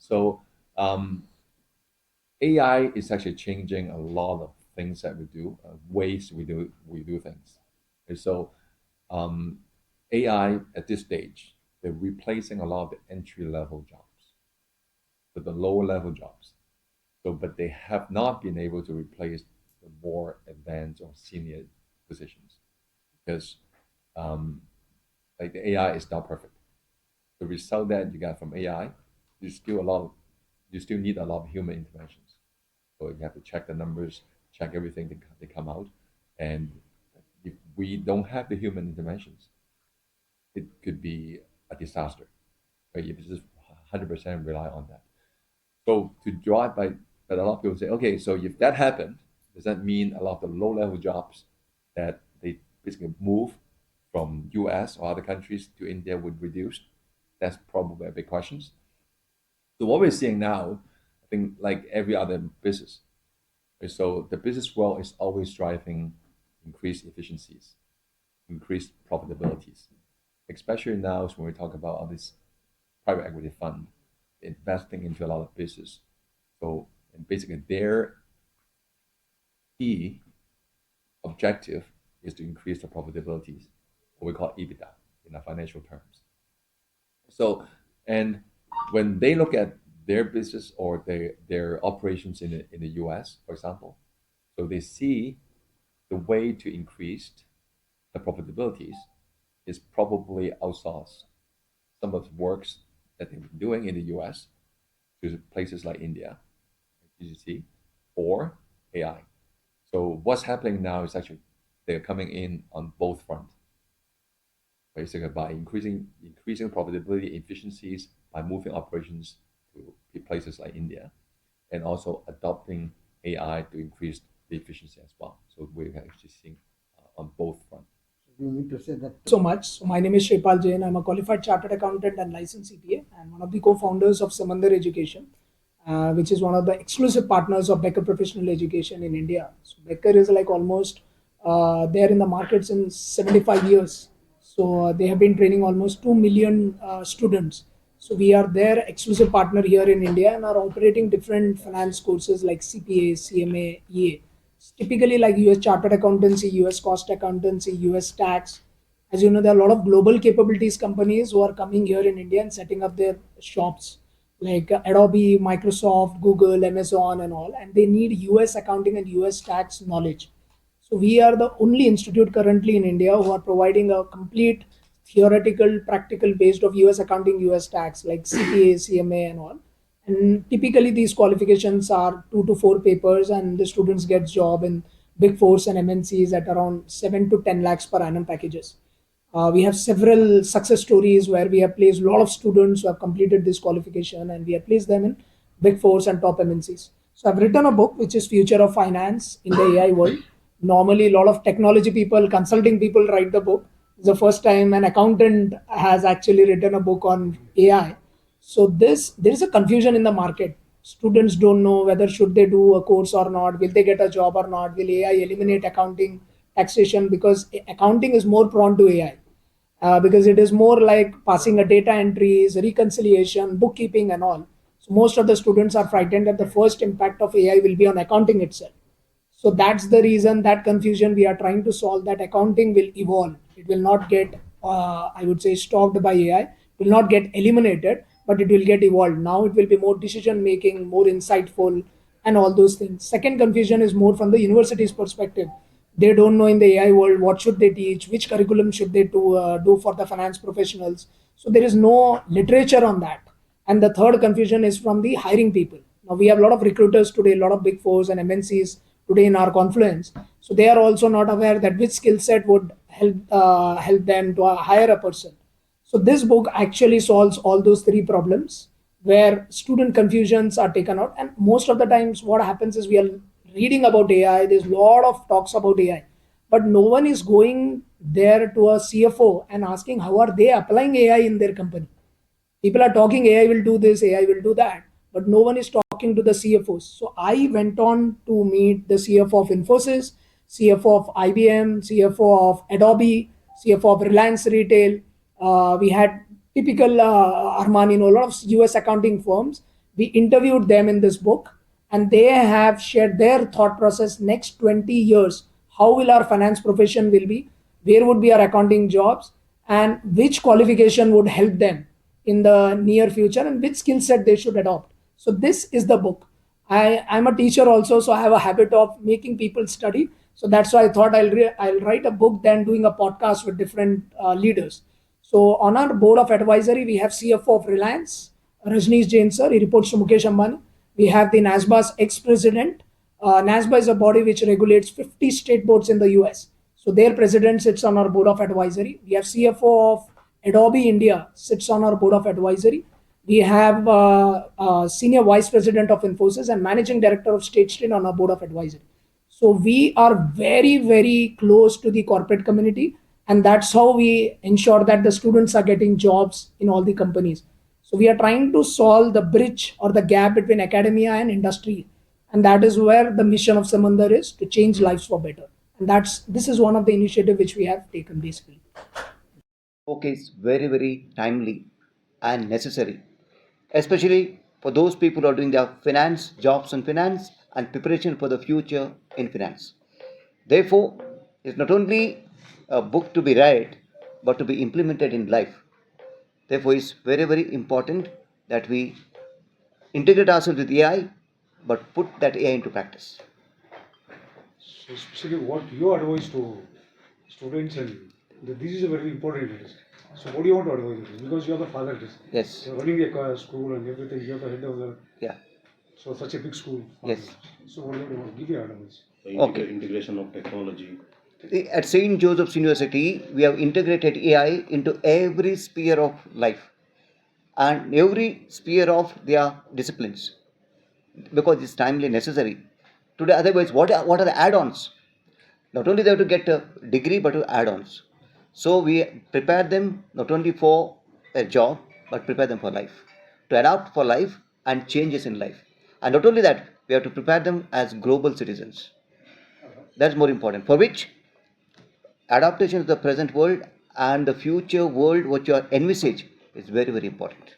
So AI is actually changing a lot of things that we do, ways we do things. And so um, AI at this stage, they're replacing a lot of the entry level jobs, so the lower level jobs. So, but they have not been able to replace the more advanced or senior positions because um, like the AI is not perfect. The result that you get from AI, you still a lot of, you still need a lot of human interventions. So you have to check the numbers, check everything that they come out, and if we don't have the human interventions, it could be a disaster. Right? If it's just 100% rely on that. So to drive by, but a lot of people say, okay, so if that happened, does that mean a lot of the low-level jobs that they basically move from US or other countries to India would reduce? That's probably a big question. So what we're seeing now, I think like every other business, right? So the business world is always driving increased efficiencies, increased profitabilities, especially now when we talk about all this private equity fund investing into a lot of business. So and basically their key objective is to increase the profitabilities, what we call EBITDA in our financial terms. So, and when they look at their business or their operations in the US, for example, so they see the way to increase the profitabilities is probably outsource some of the works that they've been doing in the US to places like India, GCC, or AI. So what's happening now is actually they're coming in on both fronts, basically by increasing profitability efficiencies by moving operations to places like India, and also adopting AI to increase the efficiency as well. So we're actually seeing on both fronts. You need to say that. So much. So my name is Sripal Jain. I'm a qualified chartered accountant and licensed CPA, and one of the co-founders of Simandhar Education, which is one of the exclusive partners of Becker Professional Education in India. So Becker is like almost there in the market since 75 years. So they have been training almost 2 million students. So we are their exclusive partner here in India and are operating different finance courses like CPA, CMA, EA. Typically like US chartered accountancy, US cost accountancy, US tax. As you know, there are a lot of global capabilities companies who are coming here in India and setting up their shops like Adobe, Microsoft, Google, Amazon, and all, and they need US accounting and US tax knowledge. So we are the only institute currently in India who are providing a complete theoretical, practical based of US accounting, US tax like CPA, CMA, and all. And typically these qualifications are 2 to 4 papers, and the students get job in big fours and MNCs at around 7 to 10 lakhs per annum packages. We have several success stories where we have placed a lot of students who have completed this qualification, and we have placed them in big fours and top MNCs. So I've written a book which is Future of Finance in the AI World. Normally, a lot of technology people, consulting people write the book. It's the first time an accountant has actually written a book on AI. So this there is a confusion in the market. Students don't know whether should they do a course or not. Will they get a job or not? Will AI eliminate accounting, taxation? Because accounting is more prone to AI, because it is more like passing a data entries, reconciliation, bookkeeping, and all. So most of the students are frightened that the first impact of AI will be on accounting itself. So that's the reason, that confusion we are trying to solve, that accounting will evolve. It will not get, I would say, stopped by AI. It will not get eliminated, but it will get evolved. Now it will be more decision making, more insightful, and all those things. Second confusion is more from the university's perspective. They don't know in the AI world what should they teach, which curriculum should they do for the finance professionals. So there is no literature on that. And the third confusion is from the hiring people. Now we have a lot of recruiters today, a lot of big fours and MNCs today in our confluence. So they are also not aware that which skill set would help them to hire a person. So this book actually solves all those three problems where student confusions are taken out. And most of the times what happens is we are reading about AI, there's a lot of talks about AI, but no one is going there to a CFO and asking how are they applying AI in their company. People are talking AI will do this, AI will do that, but no one is talking to the CFOs. So I went on to meet the CFO of Infosys, CFO of IBM, CFO of Adobe, CFO of Reliance Retail. We had typical Armani, a lot of US accounting firms. We interviewed them in this book, and they have shared their thought process next 20 years. How will our finance profession will be? Where would be our accounting jobs? And which qualification would help them in the near future, and which skill set they should adopt. So this is the book. I'm a teacher also, so I have a habit of making people study. So that's why I thought I'll write a book than doing a podcast with different leaders. So on our board of advisory, we have CFO of Reliance, Rajneesh Jain sir. He reports to Mukesh Ambani. We have the NASBA's ex-president. NASBA is a body which regulates 50 state boards in the US. So their president sits on our board of advisory. We have CFO of Adobe India sits on our board of advisory. We have senior vice president of Infosys and managing director of State Street on our board of advisory. So we are very, very close to the corporate community, and that's how we ensure that the students are getting jobs in all the companies. So we are trying to solve the bridge or the gap between academia and industry, and that is where the mission of Samandhar is to change lives for better. And this is one of the initiative which we have taken basically. Book is very, very timely and necessary, especially for those people who are doing their finance, jobs in finance, and preparation for the future in finance. Therefore, it's not only a book to be read, but to be implemented in life. Therefore, it's very, very important that we integrate ourselves with AI, but put that AI into practice. So, especially what your advice to students and this is a very important it is. So, what do you want to advise? It is? Because you are the father, it is. Yes. You are running a school and everything. You are the head of the. Yeah. So, such a big school. Yes. So, what do you want to give your advice? Okay. Integration of technology. At St. Joseph's University, we have integrated AI into every sphere of life and every sphere of their disciplines because it's timely necessary. Today, otherwise, what are the add-ons? Not only they have to get a degree, but to add-ons. So we prepare them not only for a job, but prepare them for life, to adapt for life and changes in life. And not only that, we have to prepare them as global citizens. That's more important. For which adaptation to the present world and the future world, what you are envisage, is very, very important.